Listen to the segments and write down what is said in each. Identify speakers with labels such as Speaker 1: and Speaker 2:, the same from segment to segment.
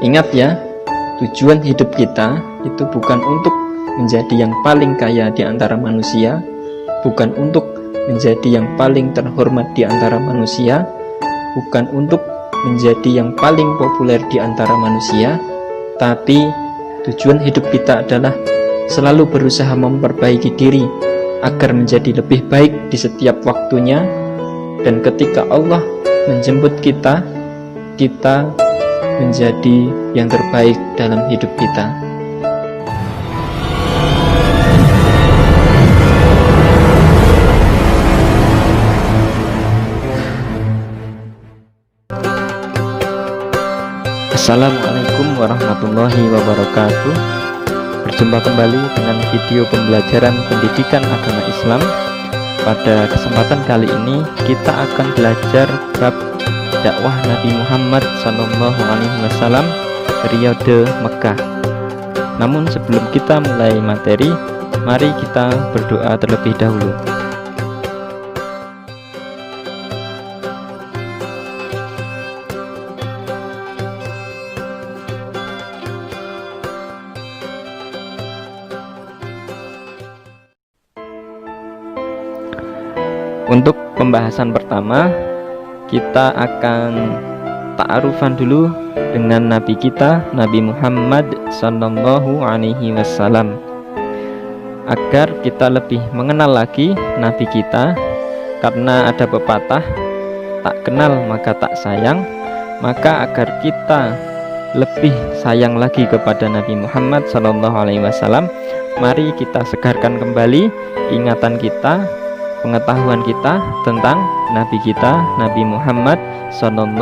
Speaker 1: Ingat ya, tujuan hidup kita itu bukan untuk menjadi yang paling kaya di antara manusia, bukan untuk menjadi yang paling terhormat di antara manusia, bukan untuk menjadi yang paling populer di antara manusia, tapi tujuan hidup kita adalah selalu berusaha memperbaiki diri agar menjadi lebih baik di setiap waktunya, dan ketika Allah menjemput kita, kita menjadi yang terbaik dalam hidup kita. Assalamualaikum warahmatullahi wabarakatuh. Berjumpa kembali dengan video pembelajaran pendidikan agama Islam. Pada kesempatan kali ini kita akan belajar bab dakwah Nabi Muhammad SAW periode Mekah. Namun sebelum kita mulai materi, mari kita berdoa terlebih dahulu. Untuk pembahasan pertama, kita akan ta'arufan dulu dengan Nabi kita, Nabi Muhammad SAW, agar kita lebih mengenal lagi Nabi kita. Karena ada pepatah, tak kenal maka tak sayang. Maka agar kita lebih sayang lagi kepada Nabi Muhammad SAW, mari kita segarkan kembali ingatan kita, pengetahuan kita tentang Nabi kita, Nabi Muhammad SAW.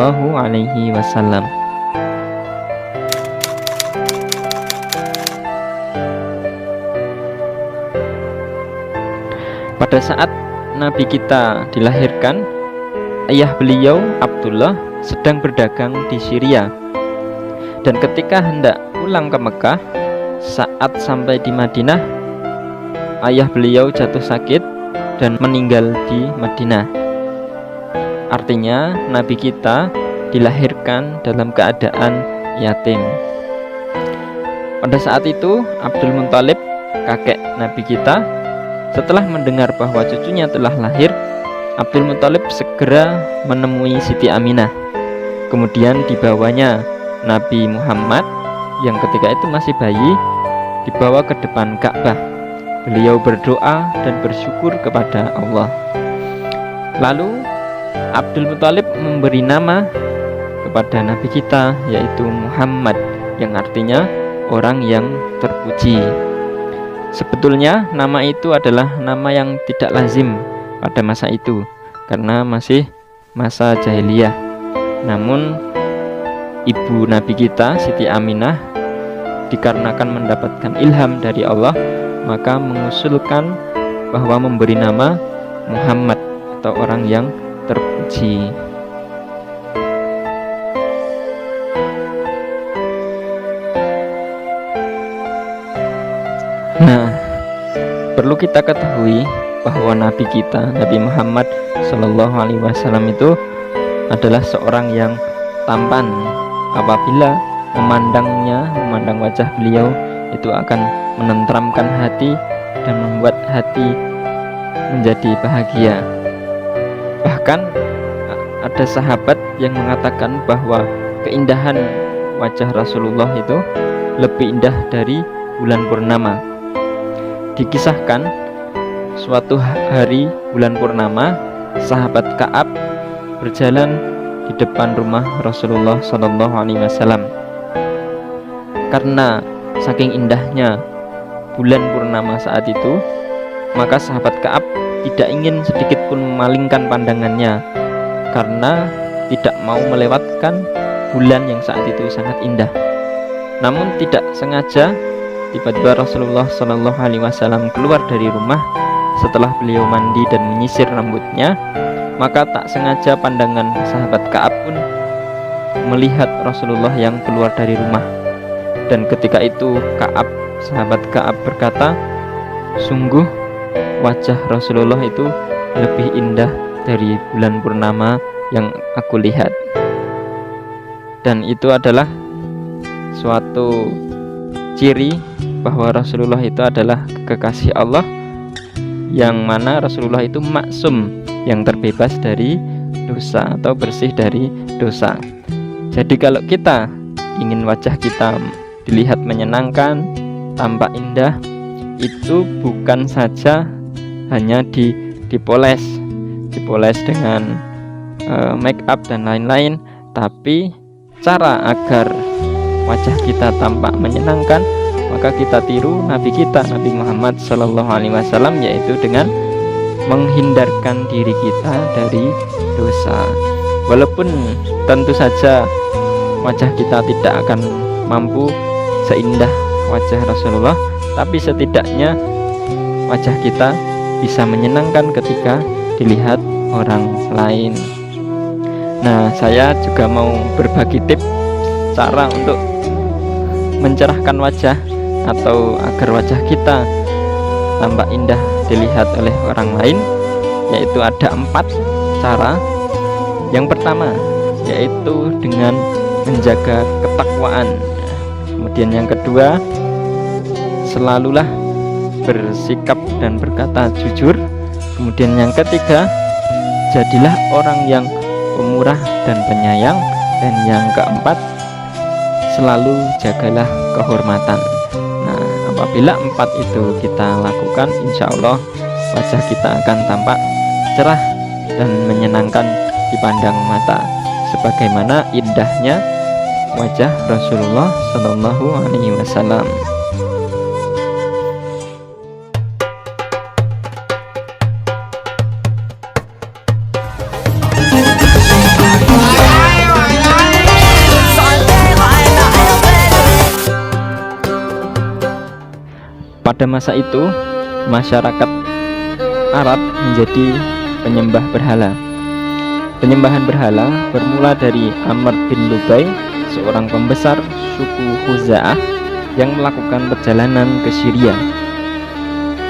Speaker 1: Pada saat Nabi kita dilahirkan, ayah beliau Abdullah sedang berdagang di Syria, dan ketika hendak pulang ke Mekah, saat sampai di Madinah, ayah beliau jatuh sakit dan meninggal di Madinah. Artinya Nabi kita dilahirkan dalam keadaan yatim. Pada saat itu Abdul Muthalib, kakek Nabi kita, setelah mendengar bahwa cucunya telah lahir, Abdul Muthalib segera menemui Siti Aminah. Kemudian dibawanya Nabi Muhammad yang ketika itu masih bayi, dibawa ke depan Ka'bah. Beliau berdoa dan bersyukur kepada Allah. Lalu Abdul Muthalib memberi nama kepada Nabi kita, yaitu Muhammad, yang artinya orang yang terpuji. Sebetulnya nama itu adalah nama yang tidak lazim pada masa itu, karena masih masa jahiliyah. Namun ibu Nabi kita, Siti Aminah, dikarenakan mendapatkan ilham dari Allah, maka mengusulkan bahwa memberi nama Muhammad atau orang yang terpuji. Nah, perlu kita ketahui bahwa Nabi kita, Nabi Muhammad SAW itu adalah seorang yang tampan. Apabila memandang wajah beliau, itu akan menenteramkan hati dan membuat hati menjadi bahagia. Bahkan ada sahabat yang mengatakan bahwa keindahan wajah Rasulullah itu lebih indah dari bulan purnama. Dikisahkan suatu hari bulan purnama, sahabat Ka'ab berjalan di depan rumah Rasulullah SAW. Karena saking indahnya bulan purnama saat itu, maka sahabat Ka'ab tidak ingin sedikit pun memalingkan pandangannya, karena tidak mau melewatkan bulan yang saat itu sangat indah. Namun tidak sengaja, tiba-tiba Rasulullah SAW keluar dari rumah setelah beliau mandi dan menyisir rambutnya. Maka tak sengaja pandangan sahabat Ka'ab pun melihat Rasulullah yang keluar dari rumah. Dan ketika itu sahabat Ka'ab berkata, sungguh wajah Rasulullah itu lebih indah dari bulan purnama yang aku lihat. Dan itu adalah suatu ciri bahwa Rasulullah itu adalah kekasih Allah, yang mana Rasulullah itu maksum, yang terbebas dari dosa atau bersih dari dosa. Jadi kalau kita ingin wajah kita dilihat menyenangkan, tampak indah, itu bukan saja hanya dipoles dengan make up dan lain-lain, tapi cara agar wajah kita tampak menyenangkan, maka kita tiru Nabi kita, Nabi Muhammad SAW, yaitu dengan menghindarkan diri kita dari dosa. Walaupun tentu saja wajah kita tidak akan mampu seindah wajah Rasulullah, tapi setidaknya wajah kita bisa menyenangkan ketika dilihat orang lain. Nah, saya juga mau berbagi tips cara untuk mencerahkan wajah atau agar wajah kita tampak indah dilihat oleh orang lain, yaitu ada 4 cara. Yang pertama yaitu dengan menjaga ketakwaan. Kemudian yang kedua, selalulah bersikap dan berkata jujur. Kemudian yang ketiga, jadilah orang yang pemurah dan penyayang. Dan yang keempat, selalu jagalah kehormatan. Nah, apabila 4 itu kita lakukan, insya Allah wajah kita akan tampak cerah dan menyenangkan dipandang mata, sebagaimana indahnya wajah Rasulullah SAW. Pada masa itu, masyarakat Arab menjadi penyembah berhala. Penyembahan berhala bermula dari Amr bin Lubai, seorang pembesar suku Khuza'ah yang melakukan perjalanan ke Syria.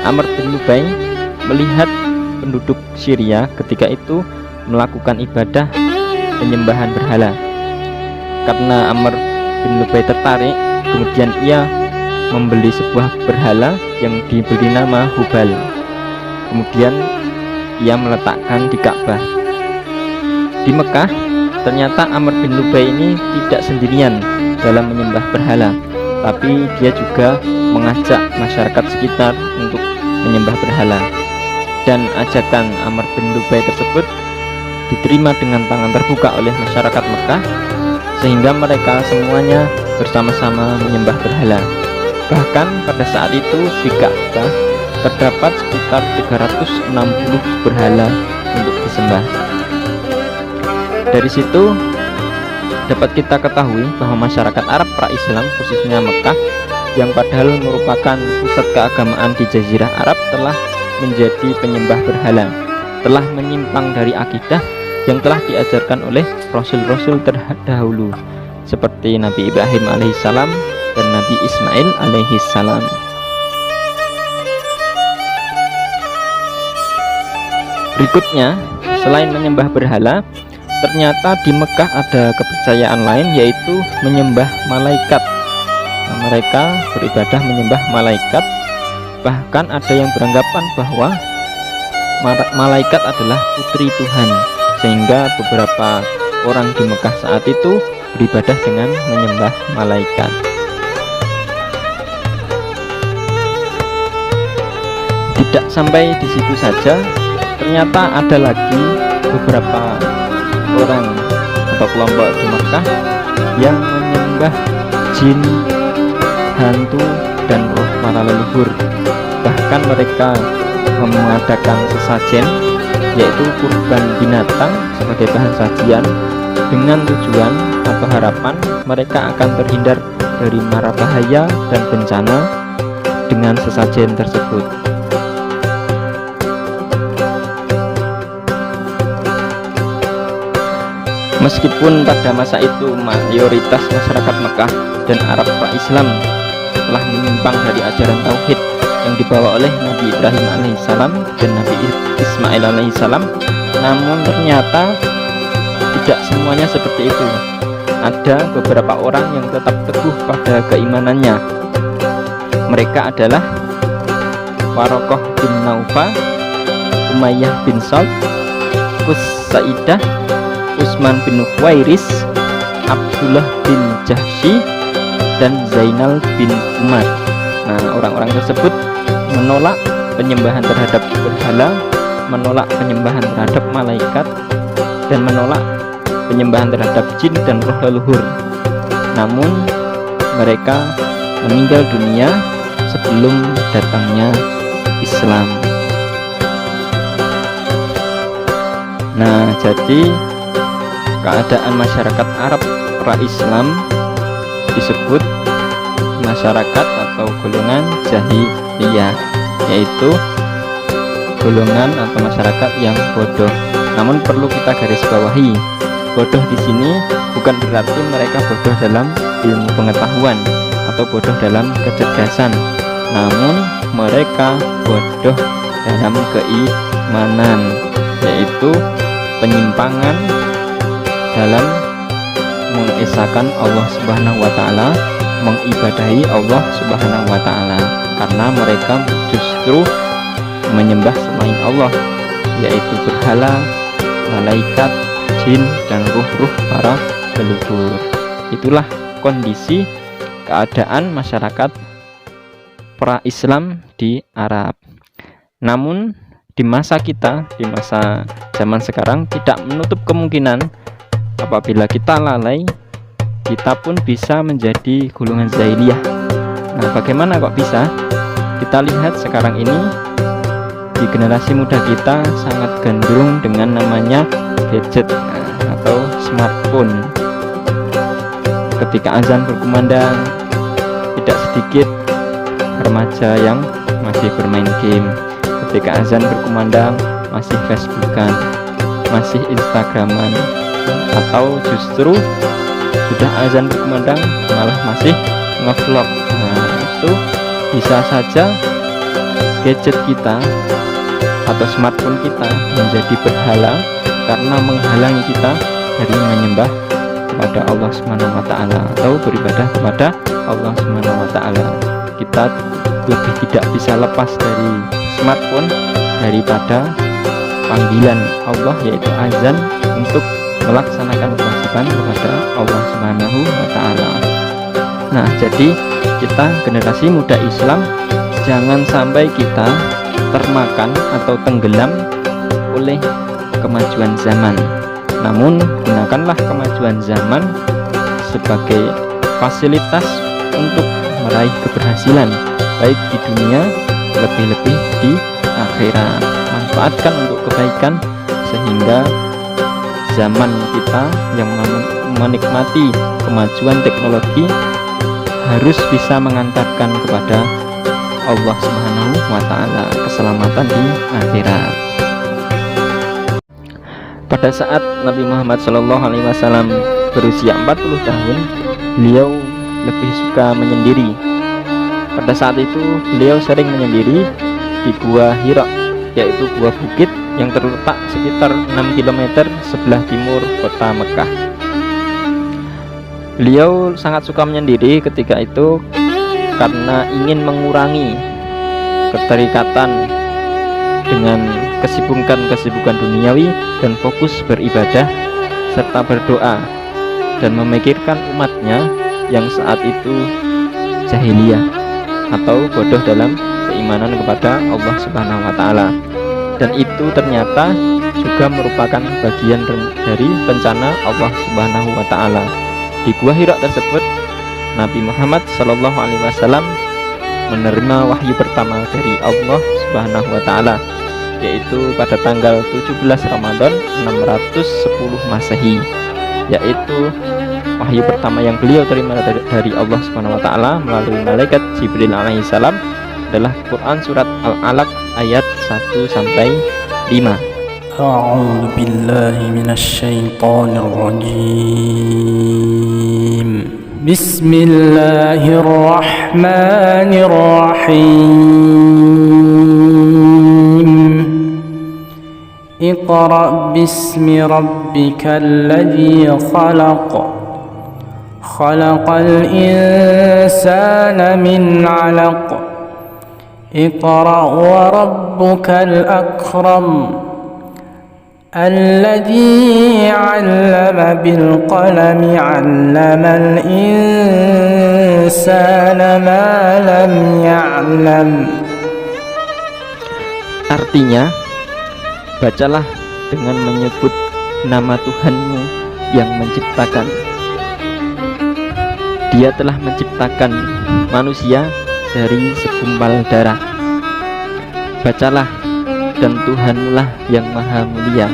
Speaker 1: Amr bin Lubai melihat penduduk Syria ketika itu melakukan ibadah penyembahan berhala. Karena Amr bin Lubai tertarik, kemudian ia membeli sebuah berhala yang diberi nama Hubal. Kemudian ia meletakkan di Ka'bah. Di Mekah, ternyata Amr bin Lubai ini tidak sendirian dalam menyembah berhala, tapi dia juga mengajak masyarakat sekitar untuk menyembah berhala. Dan ajakan Amr bin Lubai tersebut diterima dengan tangan terbuka oleh masyarakat Mekah, sehingga mereka semuanya bersama-sama menyembah berhala. Bahkan pada saat itu di Ka'bah terdapat sekitar 360 berhala untuk disembah. Dari situ dapat kita ketahui bahwa masyarakat Arab pra-Islam, khususnya Mekah, yang padahal merupakan pusat keagamaan di Jazirah Arab, telah menjadi penyembah berhala, telah menyimpang dari akidah yang telah diajarkan oleh Rasul-Rasul terdahulu seperti Nabi Ibrahim alaihissalam dan Nabi Ismail alaihissalam. Berikutnya, selain menyembah berhala, ternyata di Mekah ada kepercayaan lain, yaitu menyembah malaikat. Nah, mereka beribadah menyembah malaikat. Bahkan ada yang beranggapan bahwa malaikat adalah putri Tuhan, sehingga beberapa orang di Mekah saat itu beribadah dengan menyembah malaikat. Tidak sampai di situ saja, ternyata ada lagi beberapa orang atau kelompok di Mekah yang menyembah jin, hantu, dan roh para leluhur. Bahkan mereka mengadakan sesajen, yaitu kurban binatang sebagai bahan sajian, dengan tujuan atau harapan mereka akan terhindar dari mara bahaya dan bencana dengan sesajen tersebut. Meskipun pada masa itu mayoritas masyarakat Mekah dan Arab pra-Islam telah menyimpang dari ajaran tauhid yang dibawa oleh Nabi Ibrahim alaihissalam dan Nabi Ismail alaihissalam, namun ternyata tidak semuanya seperti itu. ada beberapa orang yang tetap teguh pada keimanannya. Mereka adalah Waraqah bin Naufal, Umayyah bin Salt, Sa'idah, Utsman bin Huwairis, Abdullah bin Jahsy, dan Zainal bin Umar. Nah, orang-orang tersebut menolak penyembahan terhadap berhala, menolak penyembahan terhadap malaikat, dan menolak penyembahan terhadap jin dan roh leluhur. Namun mereka meninggal dunia sebelum datangnya Islam. Nah, jadi keadaan masyarakat Arab pra-Islam disebut masyarakat atau golongan jahiliyah, yaitu golongan atau masyarakat yang bodoh. Namun perlu kita garis bawahi, bodoh di sini bukan berarti mereka bodoh dalam ilmu pengetahuan atau bodoh dalam kecerdasan, namun mereka bodoh dalam keimanan, yaitu penyimpangan dalam mengesahkan Allah Subhanahu wa taala, mengibadahi Allah Subhanahu wa taala, karena mereka justru menyembah selain Allah, yaitu berhala, malaikat, jin, dan ruh-ruh para leluhur. Itulah kondisi keadaan masyarakat pra-Islam di Arab. Namun di masa kita, di masa zaman sekarang, tidak menutup kemungkinan apabila kita lalai, kita pun bisa menjadi golongan jahiliyah. Nah, bagaimana kok bisa? Kita lihat sekarang ini di generasi muda kita sangat gandrung dengan namanya gadget atau smartphone. Ketika azan berkumandang, tidak sedikit remaja yang masih bermain game. Ketika azan berkumandang, masih Facebookan, masih Instagraman, atau justru sudah azan berkumandang malah masih ngevlog. Nah, itu bisa saja gadget kita atau smartphone kita menjadi berhala karena menghalangi kita dari menyembah kepada Allah Subhanahu wa taala atau beribadah kepada Allah Subhanahu wa taala. Kita lebih tidak bisa lepas dari smartphone daripada panggilan Allah, yaitu azan, untuk melaksanakan kewajiban kepada Allah Subhanahu wa taala. Nah, jadi kita generasi muda Islam jangan sampai kita termakan atau tenggelam oleh kemajuan zaman. Namun gunakanlah kemajuan zaman sebagai fasilitas untuk meraih keberhasilan, baik di dunia, lebih-lebih di akhirat. Manfaatkan untuk kebaikan sehingga zaman kita yang menikmati kemajuan teknologi harus bisa mengantarkan kepada Allah Subhanahu wa taala keselamatan di akhirat. Pada saat Nabi Muhammad SAW berusia 40 tahun, beliau lebih suka menyendiri. Pada saat itu beliau sering menyendiri di Gua Hira, yaitu gua bukit yang terletak sekitar 6 km sebelah timur kota Mekah. Beliau sangat suka menyendiri ketika itu karena ingin mengurangi keterikatan dengan kesibukan duniawi dan fokus beribadah serta berdoa dan memikirkan umatnya yang saat itu jahiliyah atau bodoh dalam keimanan kepada Allah Subhanahu wa taala. Dan itu ternyata juga merupakan bagian dari rencana Allah Subhanahu wa taala. Di Gua Hira tersebut, Nabi Muhammad SAW menerima wahyu pertama dari Allah Subhanahu wa taala, yaitu pada tanggal 17 Ramadan 610 Masehi, yaitu wahyu pertama yang beliau terima dari Allah Subhanahu wa taala melalui malaikat Jibril alaihissalam adalah Quran surat Al-Alaq ayat 1 sampai 5.
Speaker 2: A'udzu billahi minasyaitonir rajim. Bismillahirrahmanirrahim. Iqra' bismi rabbikal ladzi khalaq. خلق الإنسان من علق اقرأ وربك الأكرم الذي علم بالقلم علم الإنسان ما لم يعلم.
Speaker 1: Artinya, bacalah dengan menyebut nama Tuhanmu yang menciptakan. Dia telah menciptakan manusia dari segumpal darah. Bacalah, dan Tuhanmulah yang maha mulia,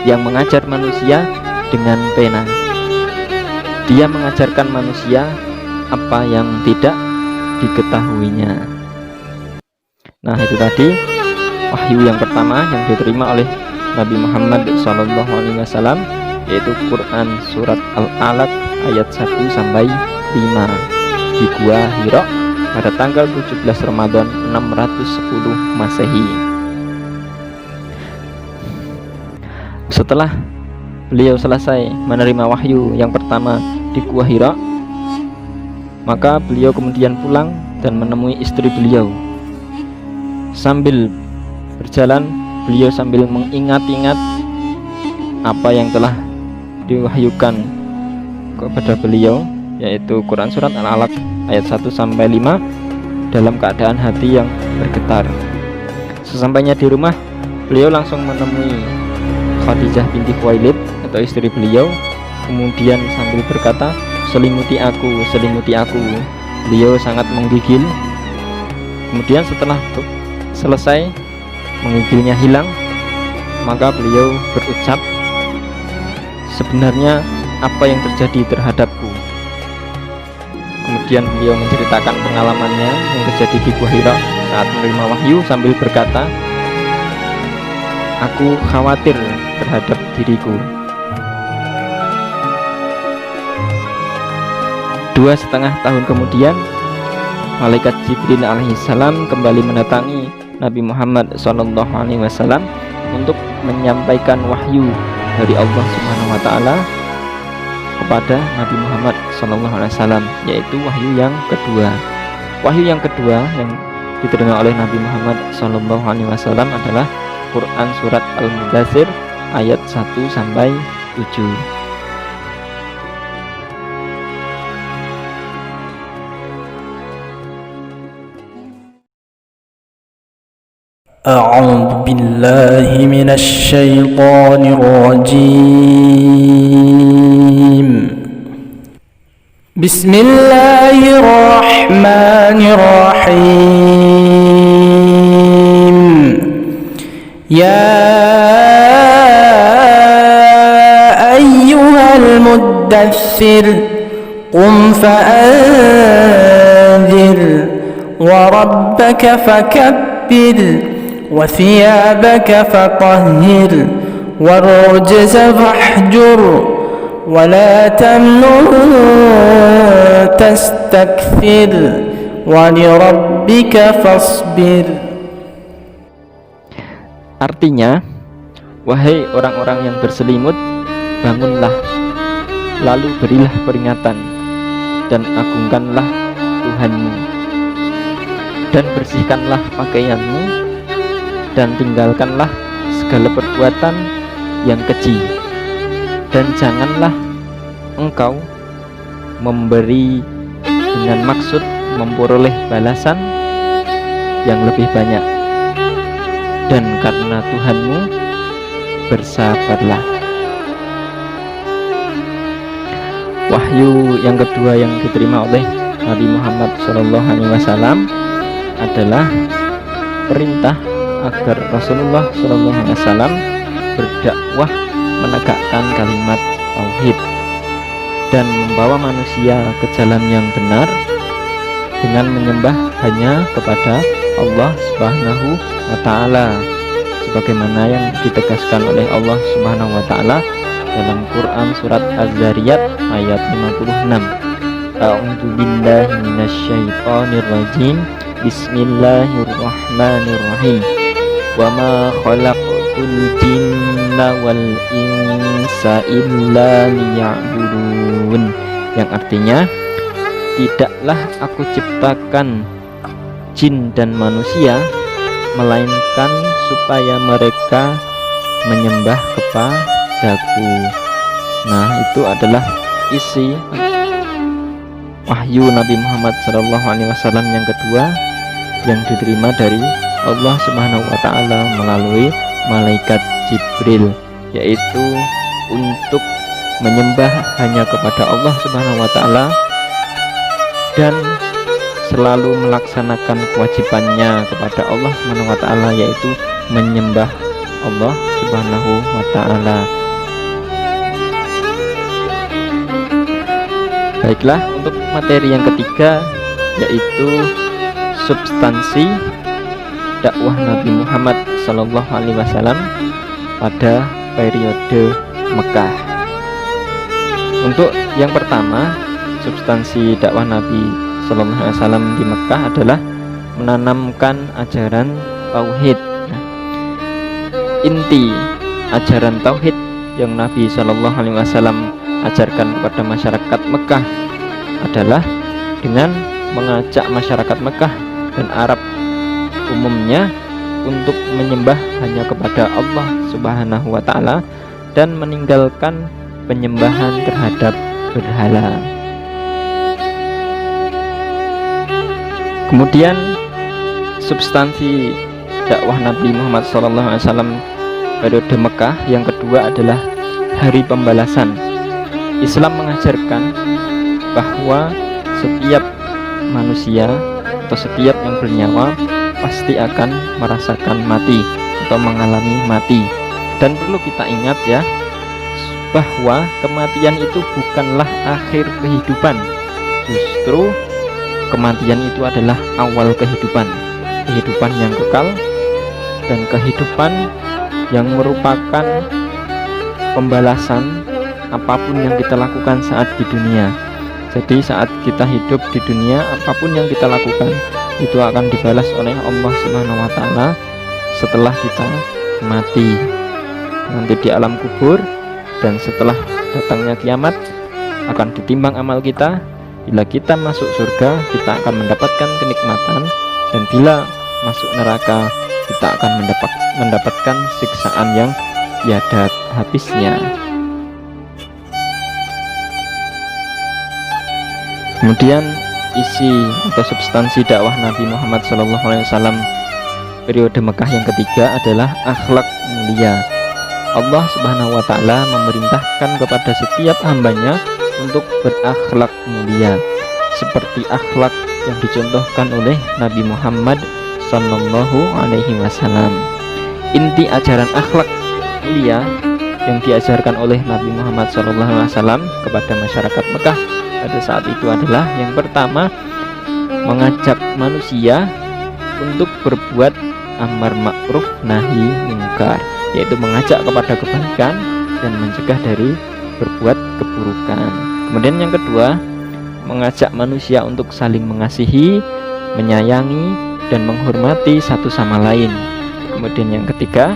Speaker 1: yang mengajar manusia dengan pena. Dia mengajarkan manusia apa yang tidak diketahuinya. Nah, itu tadi wahyu yang pertama yang diterima oleh Nabi Muhammad SAW, yaitu Quran surat Al-Alaq ayat 1 sampai 5 di Gua Hira pada tanggal 17 Ramadan 610 Masehi. Setelah beliau selesai menerima wahyu yang pertama di Gua Hira, maka beliau kemudian pulang dan menemui istri beliau. Sambil berjalan, beliau sambil mengingat-ingat apa yang telah diwahyukan kepada beliau, yaitu Quran surat Al-Alaq ayat 1 sampai 5 dalam keadaan hati yang bergetar. Sesampainya di rumah, beliau langsung menemui Khadijah binti Khuwailid atau istri beliau, kemudian sambil berkata, selimuti aku, selimuti aku. Beliau sangat menggigil. Kemudian setelah selesai menggigilnya hilang, maka beliau berucap, sebenarnya apa yang terjadi terhadapku? Kemudian beliau menceritakan pengalamannya yang terjadi di Gua Hira saat menerima wahyu sambil berkata, aku khawatir terhadap diriku. 2,5 tahun kemudian, malaikat Jibril alaihissalam kembali mendatangi Nabi Muhammad SAW untuk menyampaikan wahyu dari Allah Subhanahu wa Ta'ala kepada Nabi Muhammad SAW, yaitu wahyu yang kedua. Wahyu yang kedua yang diterima oleh Nabi Muhammad SAW adalah Quran surat Al-Mudaththir ayat 1 sampai 7.
Speaker 2: أعوذ بالله من الشيطان الرجيم. بسم الله الرحمن الرحيم. يا أيها المدثر قم فأنذر وربك فكبر وثيابك فطهر والرجز فاهجر ولا تمنن تستكثر ولربك فاصبر.
Speaker 1: Artinya, wahai orang-orang yang berselimut, bangunlah, lalu berilah peringatan dan agungkanlah Tuhanmu, dan bersihkanlah pakaianmu, dan tinggalkanlah segala perbuatan yang keji, dan janganlah engkau memberi dengan maksud memperoleh balasan yang lebih banyak, dan karena Tuhanmu bersabarlah. Wahyu yang kedua yang diterima oleh Nabi Muhammad SAW adalah perintah agar Rasulullah SAW berdakwah menegakkan kalimat tauhid dan membawa manusia ke jalan yang benar dengan menyembah hanya kepada Allah Subhanahu wa Ta'ala, sebagaimana yang ditegaskan oleh Allah Subhanahu wa Ta'ala dalam Quran surat Az-Zariyat ayat 56. A'udzu billahi minasyaitonir rajim. Bismillahirrahmanirrahim. Wa ma khalaqtul jinna wal insa illa liya'budun. yang artinya tidaklah aku ciptakan jin dan manusia melainkan supaya mereka menyembah kepadaku. Nah, itu adalah isi wahyu Nabi Muhammad SAW yang kedua yang diterima dari Allah Subhanahu wa Ta'ala melalui malaikat Jibril, yaitu untuk menyembah hanya kepada Allah Subhanahu wa Ta'ala dan selalu melaksanakan kewajibannya kepada Allah Subhanahu wa Ta'ala, yaitu menyembah Allah Subhanahu wa Ta'ala. Baiklah, untuk materi yang ketiga yaitu substansi dakwah Nabi Muhammad SAW pada periode Mekah. Untuk yang pertama, substansi dakwah Nabi SAW di Mekah adalah menanamkan ajaran tauhid. Inti ajaran tauhid yang Nabi SAW ajarkan kepada masyarakat Mekah adalah dengan mengajak masyarakat Mekah dan Arab umumnya untuk menyembah hanya kepada Allah Subhanahu wa Ta'ala dan meninggalkan penyembahan terhadap berhala. Kemudian substansi dakwah Nabi Muhammad SAW periode Mekah yang kedua adalah hari pembalasan. Islam mengajarkan bahwa setiap manusia atau setiap yang bernyawa pasti akan merasakan mati atau mengalami mati. Dan perlu kita ingat ya, bahwa kematian itu bukanlah akhir kehidupan. Justru kematian itu adalah awal kehidupan, kehidupan yang kekal dan kehidupan yang merupakan pembalasan apapun yang kita lakukan saat di dunia. Jadi saat kita hidup di dunia, apapun yang kita lakukan itu akan dibalas oleh Allah Subhanahu wa Ta'ala setelah kita mati, nanti di alam kubur. Dan setelah datangnya kiamat akan ditimbang amal kita. Bila kita masuk surga, kita akan mendapatkan kenikmatan, dan bila masuk neraka, kita akan mendapatkan siksaan yang tiada habisnya. Kemudian isi atau substansi dakwah Nabi Muhammad SAW periode Mekah yang ketiga adalah akhlak mulia. Allah Subhanahu wa Ta'ala memerintahkan kepada setiap hambanya untuk berakhlak mulia, seperti akhlak yang dicontohkan oleh Nabi Muhammad SAW. Inti ajaran akhlak mulia yang diajarkan oleh Nabi Muhammad SAW kepada masyarakat Mekah pada saat itu adalah yang pertama, mengajak manusia untuk berbuat amar ma'ruf nahi mungkar, yaitu mengajak kepada kebaikan dan mencegah dari berbuat keburukan. Kemudian yang kedua, mengajak manusia untuk saling mengasihi, menyayangi, dan menghormati satu sama lain. Kemudian yang ketiga,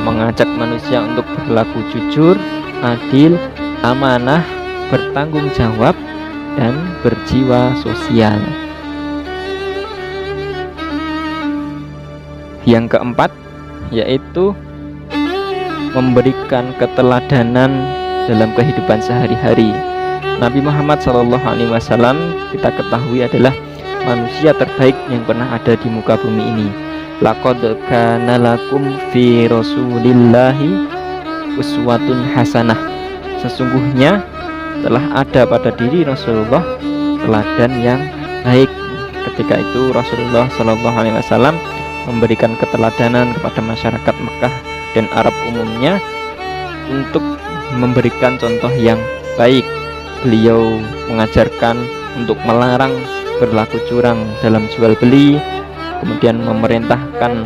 Speaker 1: mengajak manusia untuk berlaku jujur, adil, amanah, bertanggung jawab, dan berjiwa sosial. Yang keempat yaitu memberikan keteladanan dalam kehidupan sehari-hari. Nabi Muhammad SAW kita ketahui adalah manusia terbaik yang pernah ada di muka bumi ini. Laqad kana lakum fi rasulillahi uswatun hasanah. Sesungguhnya telah ada pada diri Rasulullah teladan yang baik. Ketika itu Rasulullah SAW memberikan keteladanan kepada masyarakat Mekah dan Arab umumnya untuk memberikan contoh yang baik. Beliau mengajarkan untuk melarang berlaku curang dalam jual beli, kemudian memerintahkan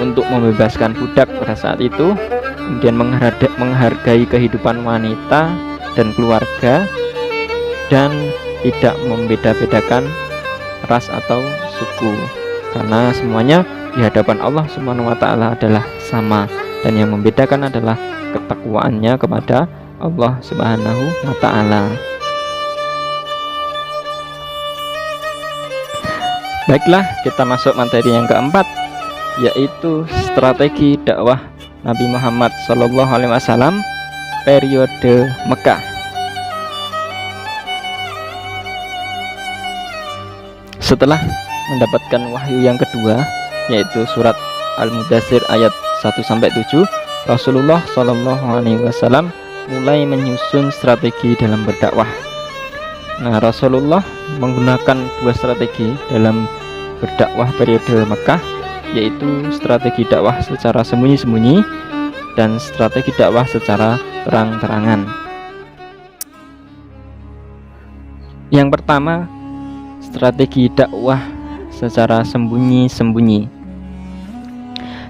Speaker 1: untuk membebaskan budak pada saat itu, kemudian menghargai kehidupan wanita dan keluarga, dan tidak membeda-bedakan ras atau suku, karena semuanya di hadapan Allah Subhanahu wa Ta'ala adalah sama, dan yang membedakan adalah ketakwaannya kepada Allah Subhanahu wa Ta'ala. Baiklah, kita masuk materi yang keempat, yaitu strategi dakwah Nabi Muhammad SAW periode Mekah. Setelah mendapatkan wahyu yang kedua, yaitu surat Al-Mudaththir ayat 1-7, Rasulullah SAW mulai menyusun strategi dalam berdakwah. Nah, Rasulullah menggunakan dua strategi dalam berdakwah periode Mekah, yaitu strategi dakwah secara sembunyi-sembunyi dan strategi dakwah secara terang-terangan. Yang pertama, strategi dakwah secara sembunyi-sembunyi.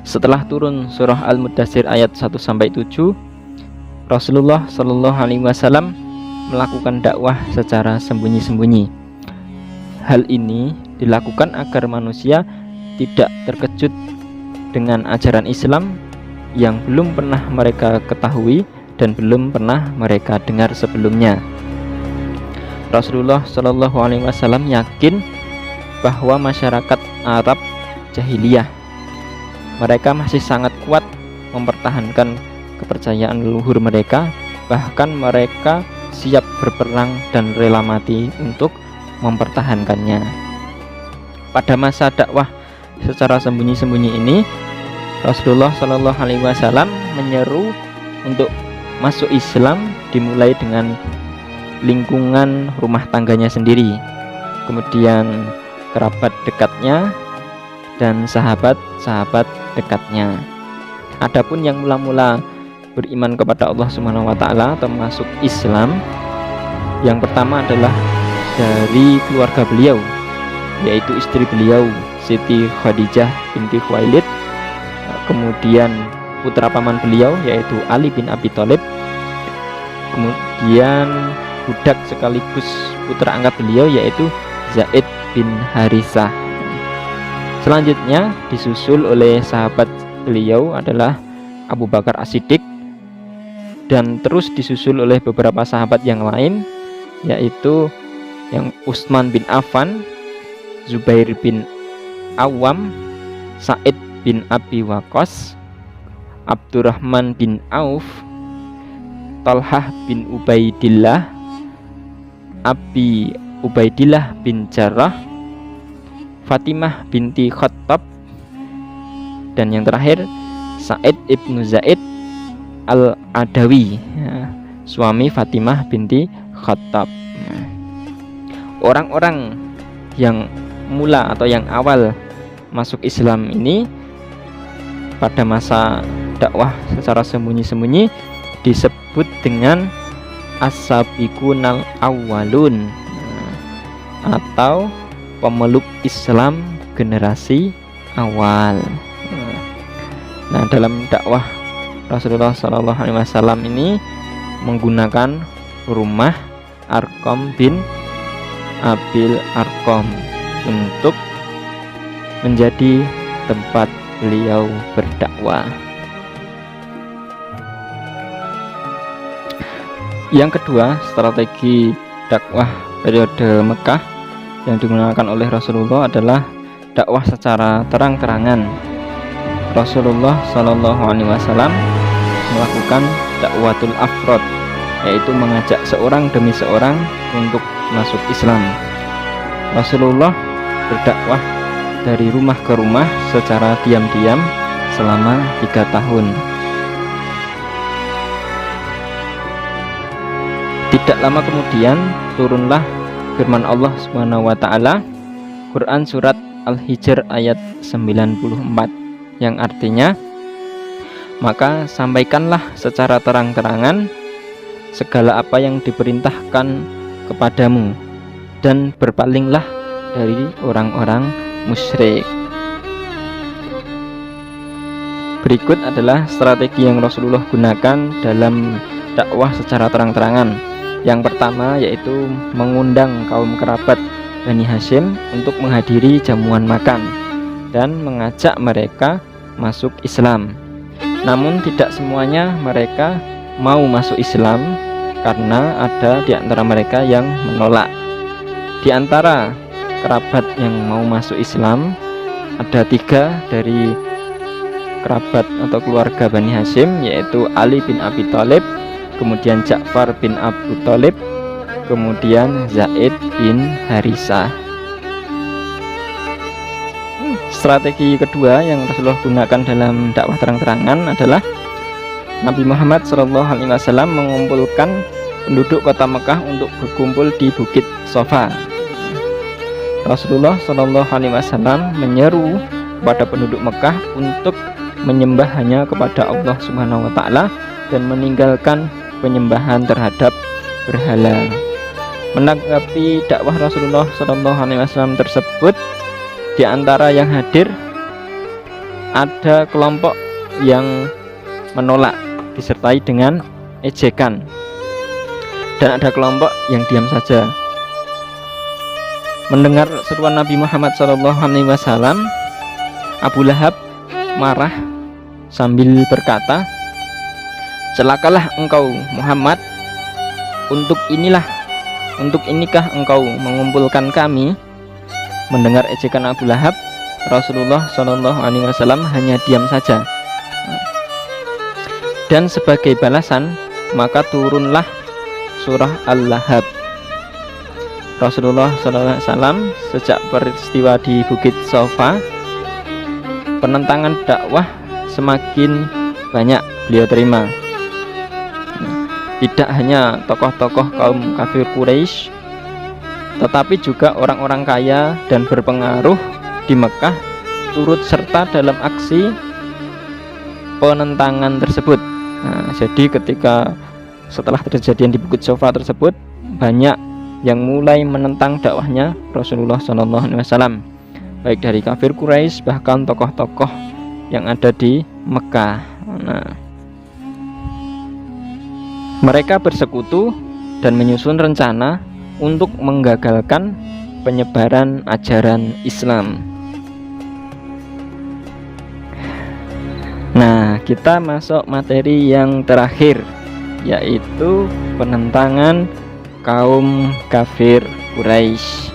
Speaker 1: Setelah turun surah Al-Mudaththir ayat 1-7, Rasulullah SAW melakukan dakwah secara sembunyi-sembunyi. Hal ini dilakukan agar manusia tidak terkejut dengan ajaran Islam yang belum pernah mereka ketahui dan belum pernah mereka dengar sebelumnya. Rasulullah SAW yakin bahwa masyarakat Arab jahiliyah, mereka masih sangat kuat mempertahankan kepercayaan leluhur mereka, bahkan mereka siap berperang dan rela mati untuk mempertahankannya. Pada masa dakwah secara sembunyi-sembunyi ini, Rasulullah SAW menyeru untuk masuk Islam dimulai dengan lingkungan rumah tangganya sendiri, kemudian kerabat dekatnya dan sahabat-sahabat dekatnya. Adapun yang mula-mula beriman kepada Allah SWT atau masuk Islam, yang pertama adalah dari keluarga beliau, yaitu istri beliau Siti Khadijah binti Khuwailid, kemudian putra paman beliau yaitu Ali bin Abi Thalib, kemudian budak sekaligus putra angkat beliau yaitu Zaid bin Harithah. Selanjutnya disusul oleh sahabat beliau adalah Abu Bakar As-Siddiq, dan terus disusul oleh beberapa sahabat yang lain, yaitu yang Utsman bin Affan, Zubair bin Awam, Sa'id bin Abi Waqqas, Abdurrahman bin Auf, Talhah bin Ubaidillah, Abi Ubaidillah bin Jarrah, Fatimah binti Khattab, dan yang terakhir Sa'id ibnu Zaid al-Adawi, suami Fatimah binti Khattab. Orang-orang yang mula atau yang awal masuk Islam ini pada masa dakwah secara sembunyi-sembunyi disebut dengan as-sabiqunal awwalun, atau pemeluk Islam generasi awal. Nah, dalam dakwah Rasulullah SAW ini menggunakan rumah Arqam bin Abil Arqam untuk menjadi tempat beliau berdakwah. Yang kedua, strategi dakwah periode Mekah yang digunakan oleh Rasulullah adalah dakwah secara terang-terangan. Rasulullah SAW melakukan dakwatul afrod, yaitu mengajak seorang demi seorang untuk masuk Islam. Rasulullah berdakwah dari rumah ke rumah secara diam-diam selama 3 tahun. Tidak lama kemudian turunlah firman Allah SWT, Quran surat Al-Hijr ayat 94, yang artinya, maka sampaikanlah secara terang-terangan segala apa yang diperintahkan kepadamu dan berpalinglah dari orang-orang musyrik. Berikut adalah strategi yang Rasulullah gunakan dalam dakwah secara terang-terangan. Yang pertama yaitu mengundang kaum kerabat Bani Hashim untuk menghadiri jamuan makan dan mengajak mereka masuk Islam. Namun tidak semuanya mereka mau masuk Islam, karena ada di antara mereka yang menolak. Di antara kerabat yang mau masuk Islam. Ada 3 dari kerabat atau keluarga Bani Hashim, yaitu Ali bin Abi Thalib, kemudian Ja'far bin Abu Thalib, kemudian Zaid bin Harisah. Strategi kedua yang Rasulullah gunakan dalam dakwah terang-terangan adalah Nabi Muhammad SAW mengumpulkan penduduk kota Mekah untuk berkumpul di Bukit Sofa. Rasulullah SAW menyeru kepada penduduk Mekah untuk menyembah hanya kepada Allah Subhanahu wa Ta'ala dan meninggalkan penyembahan terhadap berhala. Menanggapi dakwah Rasulullah SAW tersebut, di antara yang hadir ada kelompok yang menolak disertai dengan ejekan, dan ada kelompok yang diam saja. Mendengar seruan Nabi Muhammad SAW, Abu Lahab marah sambil berkata, "Celakalah engkau Muhammad, untuk inikah engkau mengumpulkan kami?" Mendengar ejekan Abu Lahab, Rasulullah SAW hanya diam saja. Dan sebagai balasan, maka turunlah surah Al-Lahab. Rasulullah SAW sejak peristiwa di Bukit Sofa, penentangan dakwah semakin banyak beliau terima. Tidak hanya tokoh-tokoh kaum kafir Quraisy, tetapi juga orang-orang kaya dan berpengaruh di Mekah turut serta dalam aksi penentangan tersebut. Jadi ketika setelah kejadian di Bukit Sofa tersebut, banyak yang mulai menentang dakwahnya Rasulullah SAW, baik dari kafir Quraisy bahkan tokoh-tokoh yang ada di Mekah. Mereka bersekutu dan menyusun rencana untuk menggagalkan penyebaran ajaran Islam. Nah, kita masuk materi yang terakhir, yaitu penentangan kaum kafir Quraisy.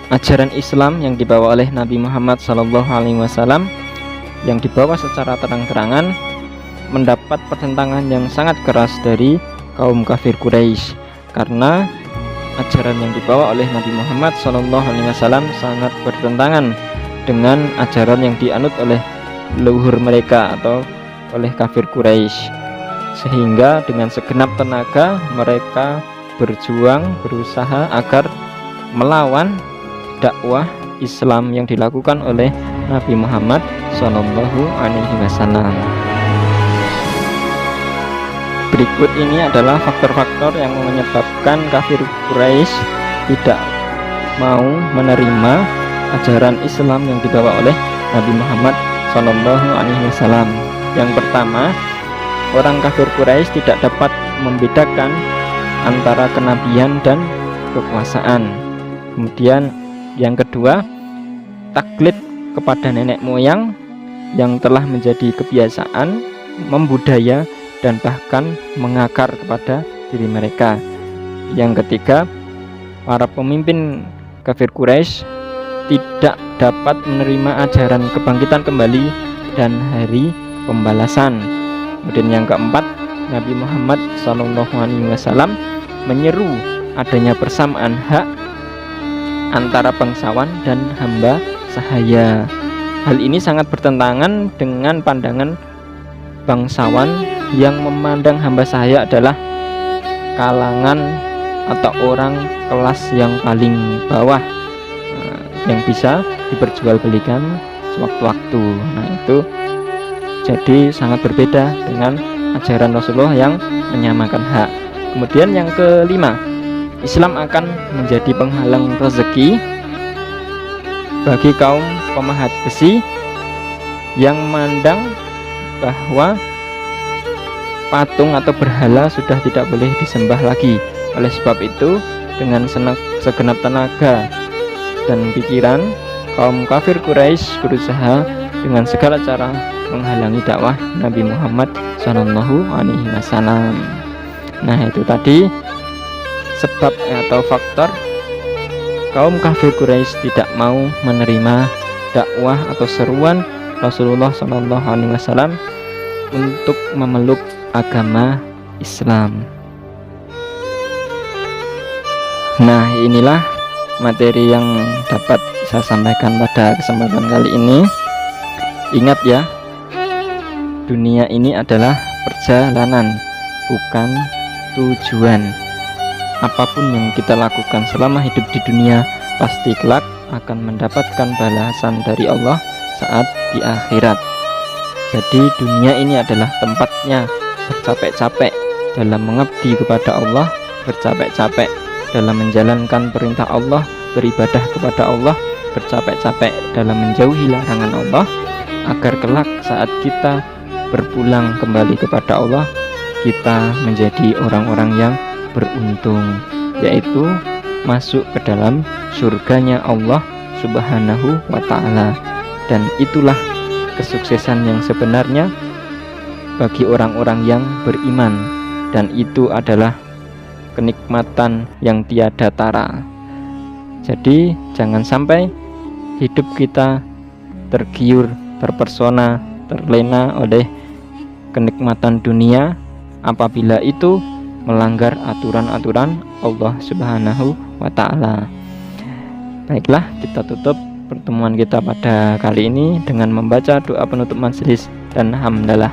Speaker 1: Ajaran Islam yang dibawa oleh Nabi Muhammad SAW, yang dibawa secara terang-terangan, mendapat pertentangan yang sangat keras dari kaum kafir Quraisy, karena ajaran yang dibawa oleh Nabi Muhammad SAW sangat bertentangan dengan ajaran yang dianut oleh leluhur mereka atau oleh kafir Quraisy, sehingga dengan segenap tenaga mereka berjuang, berusaha agar melawan dakwah Islam yang dilakukan oleh Nabi Muhammad SAW. Berikut ini adalah faktor-faktor yang menyebabkan kafir Quraisy tidak mau menerima ajaran Islam yang dibawa oleh Nabi Muhammad SAW. Yang pertama, orang kafir Quraisy tidak dapat membedakan antara kenabian dan kekuasaan. Kemudian yang kedua, taklid kepada nenek moyang yang telah menjadi kebiasaan, membudaya, dan bahkan mengakar kepada diri mereka. Yang ketiga, para pemimpin kafir Quraisy tidak dapat menerima ajaran kebangkitan kembali dan hari pembalasan. Kemudian yang keempat, Nabi Muhammad SAW menyeru adanya persamaan hak antara bangsawan dan hamba sahaya. Hal ini sangat bertentangan dengan pandangan bangsawan yang memandang hamba sahaya adalah kalangan atau orang kelas yang paling bawah, yang bisa diperjualbelikan sewaktu-waktu. Nah, itu jadi sangat berbeda dengan ajaran Rasulullah yang menyamakan hak. Kemudian yang kelima, Islam akan menjadi penghalang rezeki bagi kaum pemahat besi yang memandang bahwa patung atau berhala sudah tidak boleh disembah lagi. Oleh sebab itu, dengan segenap tenaga dan pikiran, kaum kafir Quraisy berusaha dengan segala cara menghalangi dakwah Nabi Muhammad SAW. Nah, itu tadi sebab atau faktor kaum kafir Quraisy tidak mau menerima dakwah atau seruan Rasulullah SAW untuk memeluk agama Islam. Nah, inilah materi yang dapat saya sampaikan pada kesempatan kali ini. Ingat ya, dunia ini adalah perjalanan, bukan tujuan. Apapun yang kita lakukan selama hidup di dunia, pasti kelak akan mendapatkan balasan dari Allah saat di akhirat. Jadi dunia ini adalah tempatnya bercapek-capek dalam mengabdi kepada Allah, bercapek-capek dalam menjalankan perintah Allah, beribadah kepada Allah, bercapek-capek dalam menjauhi larangan Allah, agar kelak saat kita berpulang kembali kepada Allah, kita menjadi orang-orang yang beruntung, yaitu masuk ke dalam surganya Allah Subhanahu wa ta'ala. Dan itulah kesuksesan yang sebenarnya bagi orang-orang yang beriman, dan itu adalah kenikmatan yang tiada tara. Jadi jangan sampai hidup kita tergiur, terpesona, terlena oleh kenikmatan dunia apabila itu melanggar aturan-aturan Allah Subhanahu wa ta'ala. Baiklah, kita tutup pertemuan kita pada kali ini dengan membaca doa penutup majelis dan hamdalah.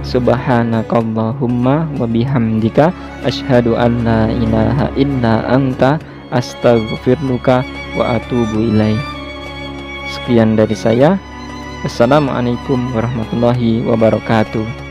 Speaker 1: Subhanakallahumma wa bihamdika asyhadu an la ilaha illa anta astaghfiruka wa atubu ilaik. Sekian dari saya. Assalamualaikum warahmatullahi wabarakatuh.